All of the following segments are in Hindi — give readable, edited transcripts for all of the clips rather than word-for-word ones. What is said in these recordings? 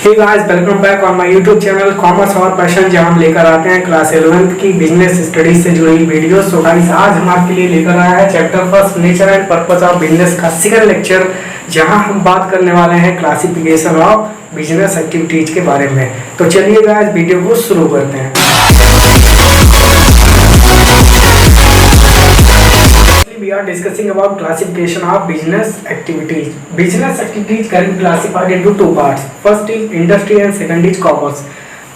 Hey guys, welcome back on my YouTube channel commerce और पैशन, जहां हम लेकर आते हैं क्लास 11th की बिजनेस स्टडीज से जुड़ी वीडियोस। तो गाइस, आज हम आपके लिए लेकर आए हैं chapter first nature and purpose of business का सेकंड लेक्चर, जहां हम बात करने वाले हैं क्लासिफिकेशन ऑफ बिजनेस एक्टिविटीज के बारे में। तो चलिए गाइस, वीडियो को शुरू करते हैं। We are discussing about classification of business activities. Business activities can be classified into two parts. First is industry and second is commerce.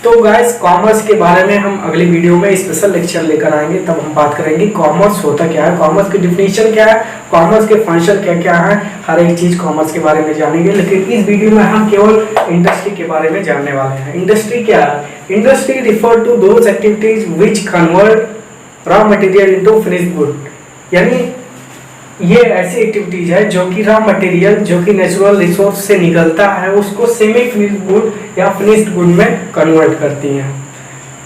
तो गाइस, कॉमर्स के बारे में हम अगली वीडियो में स्पेशल लेक्चर लेकर आएंगे, तब हम बात करेंगे कॉमर्स होता क्या है, कॉमर्स की डिफिनीशन क्या है, कॉमर्स के फंक्शन क्या क्या है, हर एक चीज कॉमर्स के बारे में जानेंगे। लेकिन इस वीडियो में हम केवल इंडस्ट्री के बारे में जानने वाले हैं। इंडस्ट्री क्या है? Industry refer to those activities which convert raw material into finished good. यानी ये ऐसी एक्टिविटीज है जो कि रॉ मटेरियल जो कि नेचुरल रिसोर्स से निकलता है उसको सेमी फिनिश्ड गुड या फिनिश्ड गुड में कन्वर्ट करती हैं।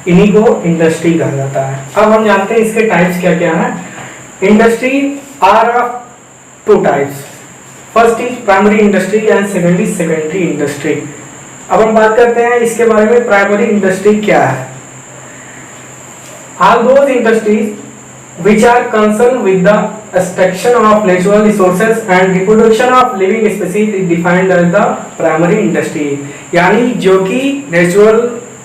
इन्हीं को इंडस्ट्री कहा जाता है। अब हम जानते हैं इसके टाइप्स क्या क्या है। Industry are of two types. First is primary industry and second is secondary industry. अब हम बात करते हैं इसके बारे में, प्राइमरी इंडस्ट्री क्या है। All those industries which are concerned with the extraction of natural resources and reproduction of living species is defined as the primary industry। यानी जो कि नेचुरल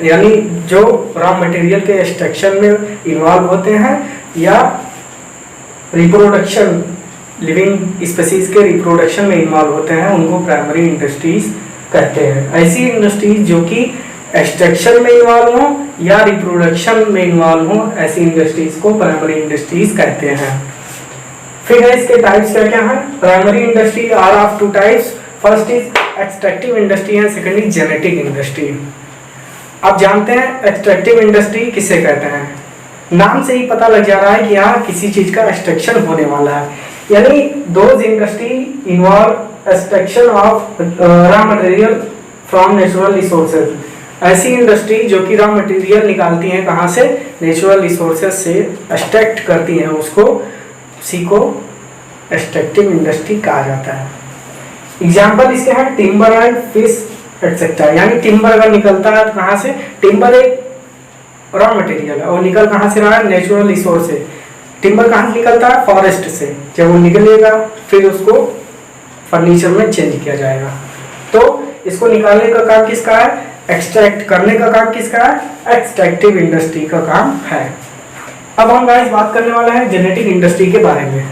यानी जो रॉ मटेरियल के एक्सट्रैक्शन में इन्वॉल्व होते हैं या रिप्रोडक्शन लिविंग स्पीसीज के रिप्रोडक्शन में इन्वॉल्व होते हैं उनको प्राइमरी इंडस्ट्रीज कहते हैं। ऐसी इंडस्ट्रीज जो कि एक्सट्रैक्शन में इन्वॉल्व हो या रिप्रोडक्शन में इन्वॉल्व हो, ऐसी इंडस्ट्रीज को प्राइमरी इंडस्ट्रीज कहते हैं। फिर है इसके टाइप्स क्या क्या हैं। Primary industry are of two types. First is extractive industry and second is genetic industry. अब जानते हैं एक्सट्रैक्टिव इंडस्ट्री किसे कहते हैं। नाम से ही पता लग जा रहा है कि यहाँ किसी चीज का एक्सट्रैक्शन होने वाला है। यानी those industry involve extraction of raw material from natural resources. ऐसी इंडस्ट्री जो कि रॉ मटेरियल निकालती हैं कहाँ से, नेचुरल रिसोर्सेज से एक्सट्रैक्ट करती हैं उसको, उसी को एक्सट्रैक्टिव इंडस्ट्री कहा जाता है। एग्जाम्पल इसके हैं टिम्बर एंड फिश एटसेट्रा। यानी टिम्बर अगर निकलता है तो कहाँ से, टिम्बर एक रॉ मटेरियल है और निकल कहाँ से रहा है, नेचुरल रिसोर्स से। टिम्बर कहाँ से निकलता है, फॉरेस्ट से। जब वो निकलेगा फिर उसको फर्नीचर में चेंज किया जाएगा। तो इसको निकालने का काम किसका है, एक्सट्रैक्ट करने का काम किसका है, एक्सट्रैक्टिव इंडस्ट्री का काम है। अब हम गाइस बात करने वाले हैं जेनेटिक इंडस्ट्री के बारे में।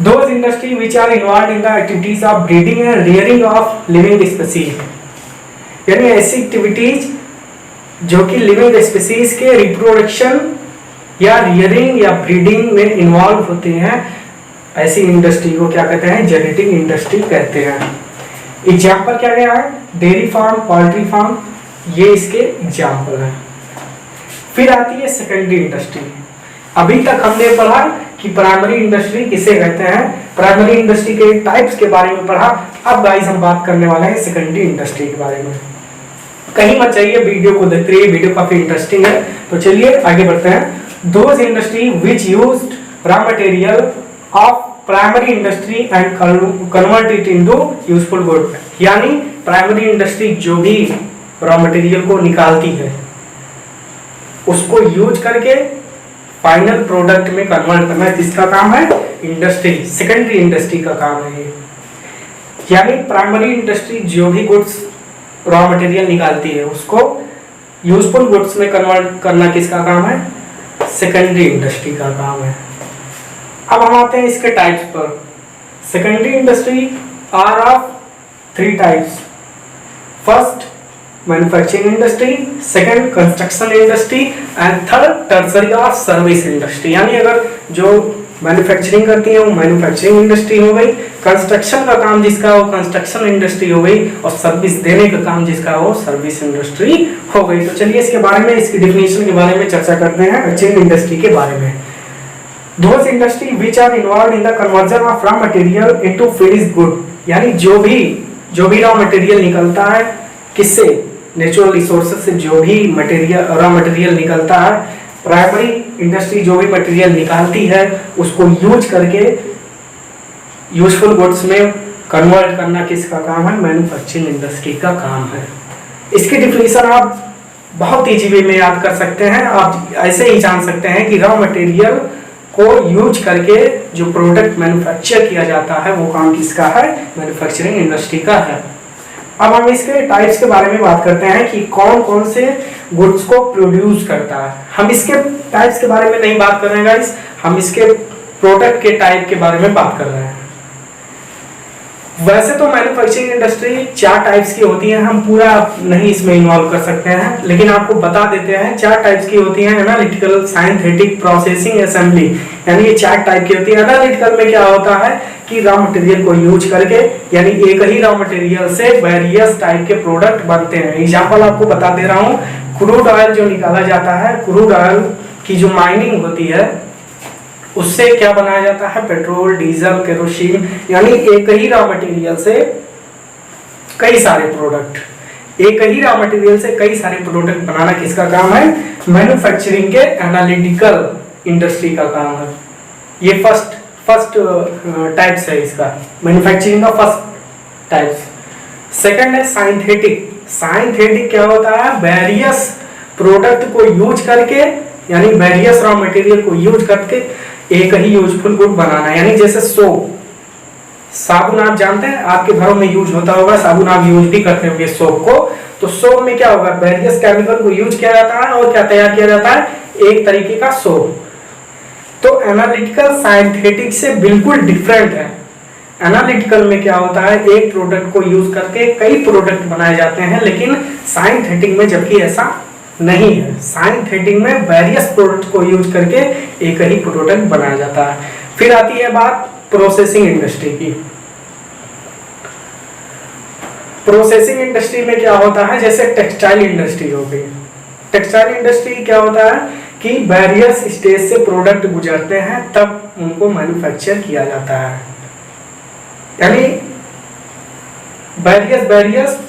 Those industry which are involved in the activities of breeding and rearing of living species. यानी ऐसी एक्टिविटीज जो कि लिविंग स्पीसीज के रिप्रोडक्शन या रियरिंग या ब्रीडिंग में इन्वॉल्व होते हैं, ऐसी इंडस्ट्री को क्या कहते हैं, जेनेटिक इंडस्ट्री कहते हैं। एग्जाम्पल क्या क्या है, डेयरी फार्म, पोल्ट्री फार्म, ये इसके एग्जाम्पल हैं। फिर आती है सेकेंडरी इंडस्ट्री। अभी तक हमने पढ़ा कि प्राइमरी इंडस्ट्री किसे कहते हैं, प्राइमरी इंडस्ट्री के टाइप्स के बारे में पढ़ा। अब गाइस हम बात करने वाले हैं सेकेंडरी इंडस्ट्री के बारे में। कहीं मत जाइए, वीडियो को देखते रहिए, वीडियो काफी इंटरेस्टिंग है। तो चलिए आगे बढ़ते हैं। Those industry which used raw material of primary industry and convert it into useful good. यानी प्राइमरी इंडस्ट्री जो भी रॉ मटेरियल को निकालती है उसको यूज करके फाइनल प्रोडक्ट में कन्वर्ट करना किसका काम है, इंडस्ट्री, सेकेंडरी इंडस्ट्री का काम है ये। यानी प्राइमरी इंडस्ट्री जो भी गुड्स रॉ मटेरियल निकालती है उसको यूजफुल गुड्स में कन्वर्ट करना किसका काम है, सेकेंडरी इंडस्ट्री का काम है। अब हम आते हैं इसके टाइप्स पर। Secondary industry are of three types. First manufacturing industry, second construction industry and third tertiary और सर्विस इंडस्ट्री। यानी अगर जो मैन्युफैक्चरिंग करती है वो मैन्युफैक्चरिंग इंडस्ट्री हो गई, कंस्ट्रक्शन का काम जिसका वो कंस्ट्रक्शन इंडस्ट्री हो गई और सर्विस देने का काम जिसका वो सर्विस इंडस्ट्री हो गई। तो चलिए इसके बारे में, इसकी डिफिनेशन के बारे में चर्चा करते हैं, मैन्युफैक्चरिंग इंडस्ट्री के बारे में। Those industry which are involved in the conversion of raw material into finished good। यानी जो भी रॉ मटेरियल निकलता है किससे, नेचुरल रिसोर्सेज से जो भी मटेरियल रॉ मटेरियल निकलता है, प्राइमरी इंडस्ट्री जो भी मटेरियल निकालती है उसको यूज करके यूजफुल गुड्स में कन्वर्ट करना किसका काम है, मैन्युफैक्चरिंग इंडस्ट्री का काम है। इसकी डिफिनीशन आप बहुत ईजी वे में याद कर सकते हैं। आप ऐसे ही जान सकते हैं कि रॉ मटेरियल को यूज करके जो प्रोडक्ट मैन्युफैक्चर किया जाता है वो काम किसका है, मैन्युफैक्चरिंग इंडस्ट्री का है। अब हम इसके टाइप्स के बारे में बात करते हैं कि कौन कौन से गुड्स को प्रोड्यूस करता है। हम इसके टाइप्स के बारे में नहीं बात कर रहे हैं गाइस, हम इसके प्रोडक्ट के टाइप के बारे में बात कर रहे हैं। वैसे तो मैन्युफैक्चरिंग इंडस्ट्री 4 टाइप्स की होती है, हम पूरा नहीं इसमें इन्वॉल्व कर सकते हैं, लेकिन आपको बता देते हैं 4 टाइप्स की होती हैं। एनालिटिकल, साइंथेटिक, प्रोसेसिंग, असेंबली, यानी ये 4 टाइप की होती है। एनालिटिकल में क्या होता है कि रॉ मटेरियल को यूज करके, यानी एक ही रॉ मटेरियल से वेरियस टाइप के प्रोडक्ट बनते हैं। एग्जाम्पल आपको बता दे रहा हूँ, क्रूड ऑयल जो निकाला जाता है, क्रूड ऑयल की जो माइनिंग होती है उससे क्या बनाया जाता है, पेट्रोल, डीजल, केरोसिन, यानी एक ही रॉ मटेरियल से कई सारे प्रोडक्ट, एक ही रॉ मटेरियल से कई सारे प्रोडक्ट बनाना किसका काम है, मैन्युफैक्चरिंग के एनालिटिकल इंडस्ट्री का काम है। ये फर्स्ट टाइप्स है इसका, मैन्युफैक्चरिंग का फर्स्ट टाइप्स। सेकंड है साइंथेटिक। साइंथेटिक क्या होता है, वेरियस प्रोडक्ट को यूज करके, यानी वेरियस रॉ मटेरियल को यूज करके एक ही यूजफुल गुड बनाना, यानी जैसे सोप, साबुन आप जानते हैं आपके घरों में यूज होता होगा, साबुन आप यूज भी करते होंगे सोप को। तो सोप में क्या होगा, वेरियस केमिकल को यूज किया जाता है और क्या तैयार किया जाता है, एक तरीके का सोप। तो एनालिटिकल साइंथेटिक से बिल्कुल डिफरेंट है। एनालिटिकल में क्या होता है, एक प्रोडक्ट को यूज करके कई प्रोडक्ट बनाए जाते हैं, लेकिन साइंथेटिक में जबकि ऐसा नहीं है। साइंथेटिक में वेरियस प्रोडक्ट को यूज करके एक ही प्रोडक्ट बनाया जाता है। फिर आती है बात प्रोसेसिंग इंडस्ट्री की। प्रोसेसिंग इंडस्ट्री में क्या होता है, जैसे टेक्सटाइल इंडस्ट्री हो गई। टेक्सटाइल इंडस्ट्री क्या होता है कि वेरियस स्टेज से प्रोडक्ट गुजरते हैं तब उनको मैन्युफैक्चर किया जाता है, यानी वेरियस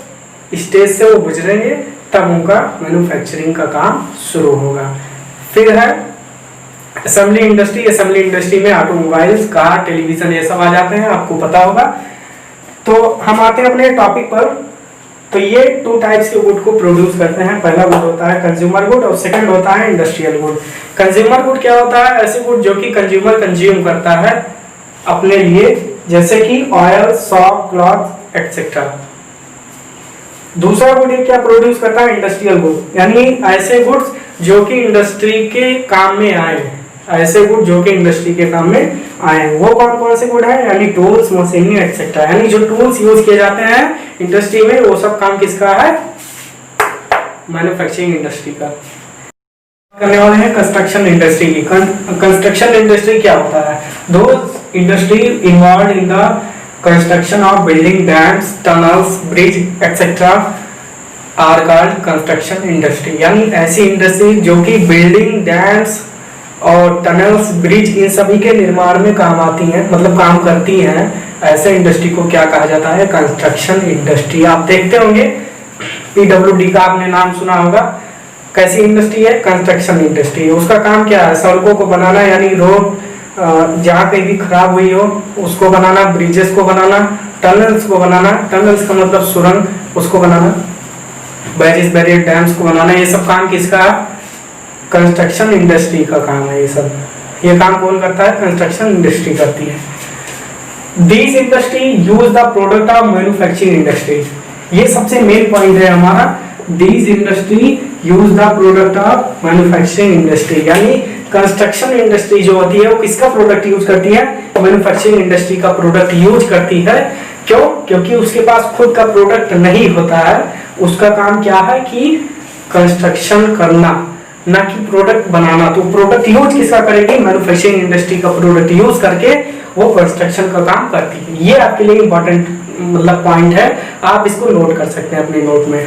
स्टेज से वो गुजरेंगे तब उनका मैन्युफैक्चरिंग का काम शुरू होगा। फिर है असेंबली इंडस्ट्री। असेंबली इंडस्ट्री में ऑटोमोबाइल्स, कार, टेलीविजन ये सब आ जाते हैं, आपको पता होगा। तो हम आते हैं अपने टॉपिक पर। तो ये 2 टाइप्स के गुड को प्रोड्यूस करते हैं। पहला गुड होता है कंज्यूमर गुड और सेकंड होता है इंडस्ट्रियल गुड। कंज्यूमर गुड क्या होता है, ऐसे गुड जो कि कंज्यूमर कंज्यूम करता है अपने लिए, जैसे कि ऑयल, सॉप, क्लॉथ एक्सेट्रा। दूसरा गुड क्या प्रोड्यूस करता है, इंडस्ट्रियल गुड, यानी ऐसे गुड्स जो कि इंडस्ट्री के काम में आए, ऐसे गुड जो कि इंडस्ट्री के काम में आए। वो कौन कौन से गुड है, यानी टूल्स, मशीनरी एक्सेट्रा, यानी जो टूल्स यूज किए जाते हैं इंडस्ट्री में वो सब काम किसका है, मैन्युफैक्चरिंग इंडस्ट्री का। करने वाले हैं कंस्ट्रक्शन इंडस्ट्री की। कंस्ट्रक्शन इंडस्ट्री क्या होता है, those industry involve in the construction of building, dams, tunnels, bridge etc. are called construction industry, यानी ऐसी इंडस्ट्री जो कि बिल्डिंग, डैम्स और टनल्स, ब्रिज इन सभी के निर्माण में काम आती हैं, मतलब काम करती हैं। ऐसे इंडस्ट्री को क्या कहा जाता है, कंस्ट्रक्शन इंडस्ट्री। आप देखते होंगे PWD का आपने नाम सुना होगा। कैसी इंडस्ट्री है, कंस्ट्रक्शन इंडस्ट्री। उसका काम क्या है, सड़कों को बनाना, यानी रोड जहाँ कहीं भी खराब हुई हो उसको बनाना, ब्रिजेस को बनाना, टनल्स को बनाना, टनल्स का मतलब सुरंग, उसको बनाना, बैरियर्स, डैम्स को बनाना। ये सब काम किसका, कंस्ट्रक्शन इंडस्ट्री का काम है। ये काम कौन करता है, कंस्ट्रक्शन इंडस्ट्री करती है। These industry use the product of manufacturing industry. ये सबसे मेन पॉइंट है हमारा, these industry use the product of manufacturing industry, यानी कंस्ट्रक्शन इंडस्ट्री जो होती है वो किसका प्रोडक्ट यूज करती है, मैन्युफैक्चरिंग इंडस्ट्री का प्रोडक्ट यूज करती है। क्यों, क्योंकि उसके पास खुद का प्रोडक्ट नहीं होता है। उसका काम क्या है कि कंस्ट्रक्शन करना, ना कि प्रोडक्ट बनाना। तो प्रोडक्ट यूज किसका करेगी, मैन्युफैक्चरिंग इंडस्ट्री का प्रोडक्ट यूज करके वो कंस्ट्रक्शन का काम करती है। ये आपके लिए इंपॉर्टेंट मतलब पॉइंट है, आप इसको नोट कर सकते हैं अपने नोट में।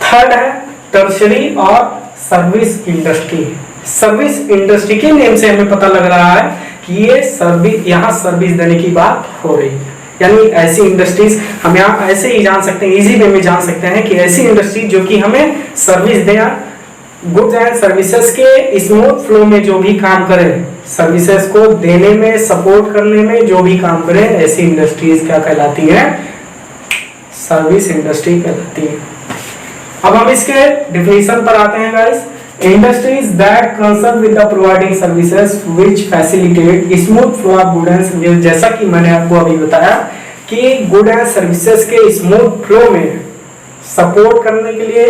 थर्ड है टर्शरी और सर्विस इंडस्ट्री। सर्विस इंडस्ट्री के नेम से हमें पता लग रहा है कि ये सर्विस, यहाँ सर्विस देने की बात हो रही है, यानी ऐसी इंडस्ट्रीज हम यहाँ ऐसे ही जान सकते हैं, इजी वे में जान सकते हैं कि ऐसी इंडस्ट्री जो कि हमें service they, goods and services के स्मूथ फ्लो में जो भी काम करे, सर्विसेज को देने में, सपोर्ट करने में जो भी काम करे, ऐसी इंडस्ट्रीज क्या कहलाती है, सर्विस इंडस्ट्री कहलाती है। अब हम इसके डिफिनेशन पर आते हैं guys. Industries that concern with the providing services which facilitate smooth flow of good and services, जैसा कि मैंने आपको अभी बताया कि गुड एंड सर्विसेज के स्मूथ फ्लो में सपोर्ट करने के लिए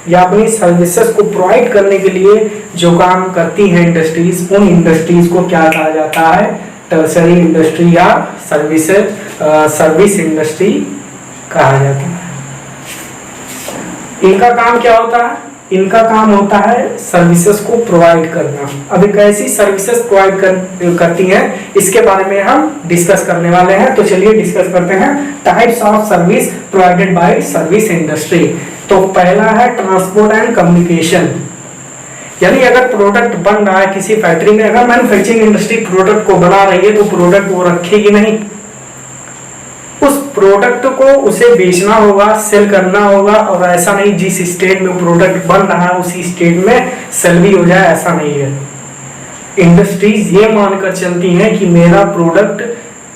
या अपनी सर्विसेज को प्रोवाइड करने के लिए जो काम करती हैं इंडस्ट्रीज, उन इंडस्ट्रीज को क्या कहा जाता है? टर्शरी इंडस्ट्री या सर्विस इंडस्ट्री कहा जाता है। इनका काम क्या होता है? इनका काम होता है सर्विसेज को प्रोवाइड करना। अब एक ऐसी सर्विसेज प्रोवाइड करती हैं, इसके बारे में हम डिस्कस करने वाले हैं। तो चलिए डिस्कस करते हैं types of service provided by service industry. तो पहला है ट्रांसपोर्ट एंड कम्युनिकेशन, यानी अगर प्रोडक्ट बन रहा है किसी फैक्ट्री में, अगर मैन्युफैक्चरिंग इंडस्ट्री प्रोडक्ट को बना रही है तो प्रोडक्ट वो रखेगी नहीं, उस प्रोडक्ट को उसे बेचना होगा, सेल करना होगा। और ऐसा नहीं जिस स्टेट में प्रोडक्ट बन रहा है उसी स्टेट में सेल भी हो जाए, ऐसा नहीं है। इंडस्ट्रीज ये मानकर चलती हैं कि मेरा प्रोडक्ट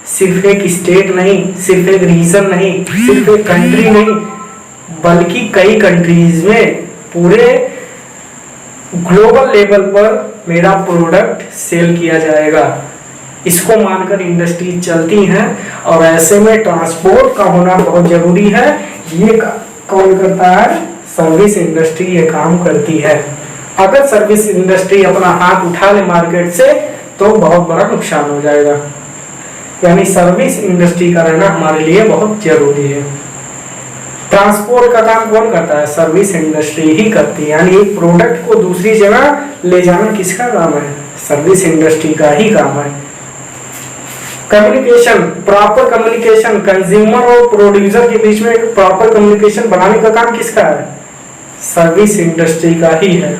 सिर्फ एक स्टेट नहीं, सिर्फ एक रीजन नहीं, सिर्फ एक कंट्री नहीं, बल्कि कई कंट्रीज में पूरे ग्लोबल लेवल पर मेरा प्रोडक्ट सेल किया जाएगा। इसको मानकर इंडस्ट्री चलती हैं और ऐसे में ट्रांसपोर्ट का होना बहुत जरूरी है। ये कौन करता है? सर्विस इंडस्ट्री ये काम करती है। अगर सर्विस इंडस्ट्री अपना हाथ उठा ले मार्केट से तो बहुत बड़ा नुकसान हो जाएगा। यानी सर्विस इंडस्ट्री का रहना हमारे लिए बहुत जरूरी है। ट्रांसपोर्ट का काम कौन करता है? सर्विस इंडस्ट्री ही करती है। यानी एक प्रोडक्ट को दूसरी जगह ले जाना किसका काम है? सर्विस इंडस्ट्री का ही काम है। कम्युनिकेशन, प्रॉपर कम्युनिकेशन, कंज्यूमर और प्रोड्यूसर के बीच में प्रॉपर कम्युनिकेशन बनाने का काम किसका है? सर्विस इंडस्ट्री का ही है।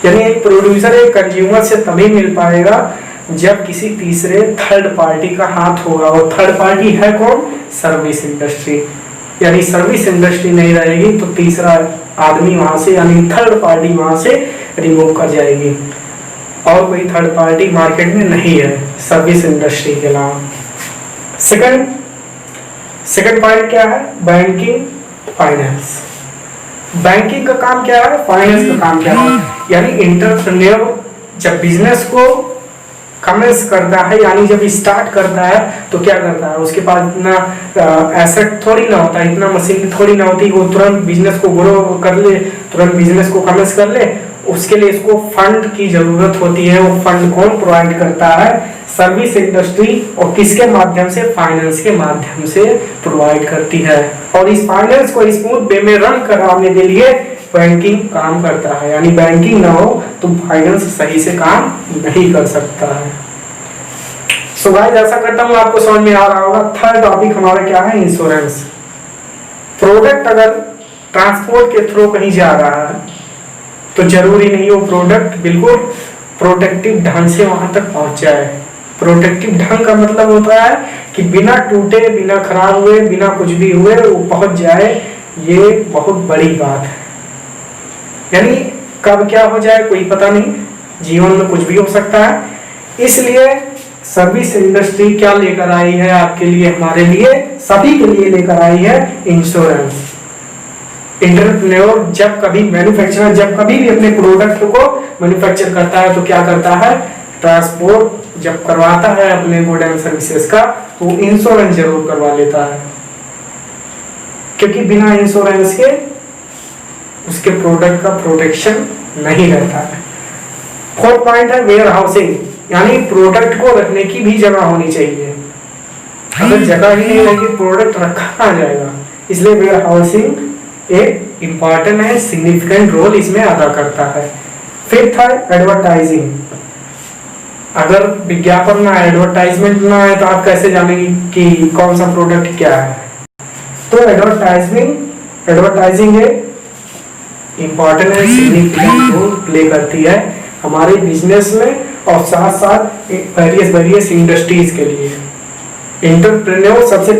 यानी एक प्रोड्यूसर एक कंज्यूमर से तभी मिल पाएगा जब किसी तीसरे थर्ड पार्टी का हाथ होगा, और थर्ड पार्टी है कौन? Service industry. यानी सर्विस इंडस्ट्री नहीं रहेगी तो तीसरा आदमी वहां से, यानी थर्ड पार्टी वहां से रिमूव कर जाएगी, और कोई थर्ड पार्टी मार्केट में नहीं है सर्विस इंडस्ट्री के अलावा। सेकंड पॉइंट क्या है? Banking, finance. बैंकिंग का काम क्या है? फाइनेंस का काम क्या है? यानी एंटरप्रेन्योर जब बिजनेस को कमेंस करता है, यानी जब स्टार्ट करता है तो क्या करता है? उसके पास इतना एसेट थोड़ी ना होता है, इतना मशीन थोड़ी ना होती, वो तुरंत बिजनेस को ग्रो कर ले, तुरंत बिजनेस को कमेंस कर ले। उसके लिए इसको फंड की जरूरत होती है। वो फंड कौन प्रोवाइड करता है? Service industry. और किसके माध्यम से? फाइनेंस के माध्यम से प्रोवाइड करती है। और इस फाइनेंस को स्मूथ वे में रन कराने के लिए बैंकिंग काम करता है। यानी बैंकिंग ना हो तो फाइनेंस सही से काम नहीं कर सकता है। सो गाइस, ऐसा करता हूँ आपको समझ में आ रहा होगा। थर्ड टॉपिक हमारा क्या है? इंश्योरेंस। प्रोडक्ट अगर ट्रांसपोर्ट के थ्रू कहीं जा रहा है तो जरूरी नहीं वो प्रोडक्ट बिल्कुल प्रोटेक्टिव ढंग से वहां तक पहुंच जाए। प्रोटेक्टिव ढंग का मतलब होता है कि बिना टूटे, बिना खराब हुए, बिना कुछ भी हुए वो पहुंच जाए। ये बहुत बड़ी बात है। यानी कब क्या हो जाए कोई पता नहीं, जीवन में कुछ भी हो सकता है। इसलिए सर्विस इंडस्ट्री क्या लेकर आई है आपके लिए, हमारे लिए, सभी के लिए लेकर आई है इंश्योरेंस। एंटरप्रेन्योर जब कभी, मैन्युफैक्चरर जब कभी भी अपने प्रोडक्ट को मैन्युफैक्चर करता है तो क्या करता है? ट्रांसपोर्ट जब करवाता है अपने गुड एंड सर्विसेज का तो इंश्योरेंस जरूर करवा लेता है, क्योंकि बिना इंश्योरेंस के उसके प्रोडक्ट का प्रोटेक्शन नहीं रहता है। फोर्थ पॉइंट है वेयर हाउसिंग, यानी प्रोडक्ट को रखने की भी जगह होनी चाहिए। अगर जगह ही नहीं रहेगी प्रोडक्ट रखा कहाँ जाएगा? इसलिए वेयर हाउसिंग एक इंपॉर्टेंट है, सिग्निफिकेंट रोल इसमें अदा करता है। फिफ्थ है एडवर्टाइजिंग। अगर विज्ञापन ना, एडवर्टाइजमेंट ना है तो आप कैसे जानेंगे कि कौन सा प्रोडक्ट क्या है? तो एडवर्टाइजिंग एक इंपॉर्टेंट है, सिग्निफिकेंट रोल प्ले करती है हमारे बिजनेस में और साथ साथ वेरियस इंडस्ट्रीज के लिए। एंटरप्रेन्योर सबसे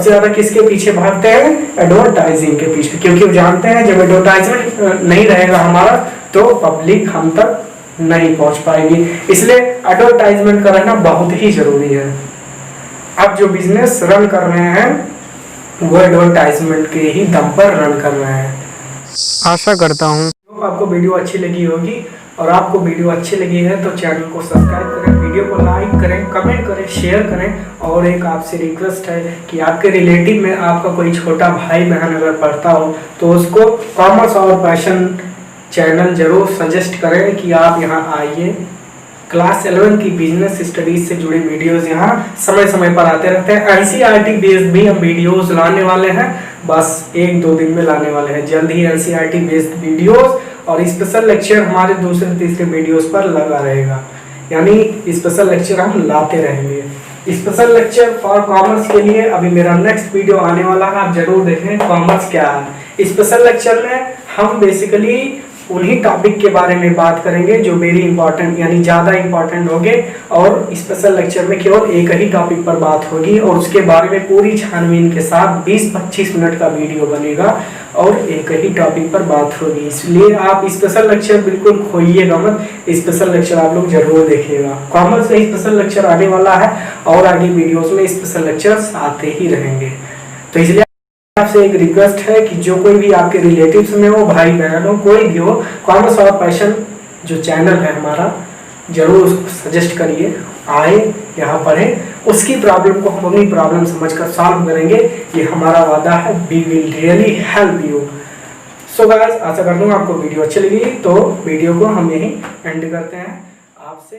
ज्यादा किसके पीछे भागते हैं? एडवर्टाइजिंग के पीछे, क्योंकि वो जानते हैं जब एडवर्टाइजमेंट नहीं रहेगा हमारा तो पब्लिक हम तक नहीं पहुंच पाएगी। इसलिए एडवर्टाइजमेंट का रहना बहुत ही जरूरी है। अब जो बिजनेस रन कर रहे हैं वो एडवर्टाइजमेंट के ही दम पर रन कर रहे हैं। आशा करता हूँ आपको वीडियो अच्छी लगी होगी, और आपको वीडियो अच्छी लगी है तो चैनल को सब्सक्राइब करें, वीडियो को लाइक करें, कमेंट करें, शेयर करें। और एक आपसे रिक्वेस्ट है कि आपके रिलेटिव में आपका कोई छोटा भाई बहन अगर पढ़ता हो तो उसको कॉमर्स और पैशन चैनल जरूर सजेस्ट करें कि आप यहाँ आइए। क्लास 11 की बिजनेस स्टडीज से जुड़ी वीडियोस यहाँ समय समय पर आते रहते हैं। एनसीईआरटी बेस्ड भी हम वीडियोस लाने वाले हैं, बस 1-2 दिन में लाने वाले हैं। जल्द ही एनसीईआरटी बेस्ड वीडियोस और स्पेशल लेक्चर हमारे दूसरे तीसरे वीडियोस पर लगा रहेगा, यानी स्पेशल लेक्चर हम लाते रहेंगे। स्पेशल लेक्चर फॉर कॉमर्स के लिए अभी मेरा नेक्स्ट वीडियो आने वाला है, आप जरूर देखें कॉमर्स क्या है। स्पेशल लेक्चर में हम बेसिकली उन्हीं टॉपिक के बारे में बात करेंगे जो वेरी इंपॉर्टेंट यानी ज़्यादा इंपॉर्टेंट होंगे, और स्पेशल लेक्चर में केवल एक ही टॉपिक पर बात होगी और उसके बारे में पूरी छानबीन के साथ 20-25 मिनट का वीडियो बनेगा और एक ही टॉपिक पर बात होगी। इसलिए आप स्पेशल लेक्चर बिल्कुल खोइएगा मत, स्पेशल लेक्चर आप लोग जरूर देखिएगा। कॉमर्स से स्पेशल लेक्चर आने वाला है और आगे वीडियोज़ में स्पेशल लेक्चर्स आते ही रहेंगे। तो इसलिए आपसे एक रिक्वेस्ट है कि जो कोई भी आपके रिलेटिव्स में हो, भाई बहन हो, कोई भी हो, कॉमर्स और पैशन जो चैनल है हमारा, जरूर उसको सजेस्ट करिए, आए यहाँ पढ़ें। उसकी प्रॉब्लम को हम अपनी प्रॉब्लम समझकर सॉल्व करेंगे, ये हमारा वादा है। We will really help you. So guys, आशा करता हूँ आपको वीडियो अच्छी लगी, तो वीडियो को हम यहीं एंड करते हैं। आपसे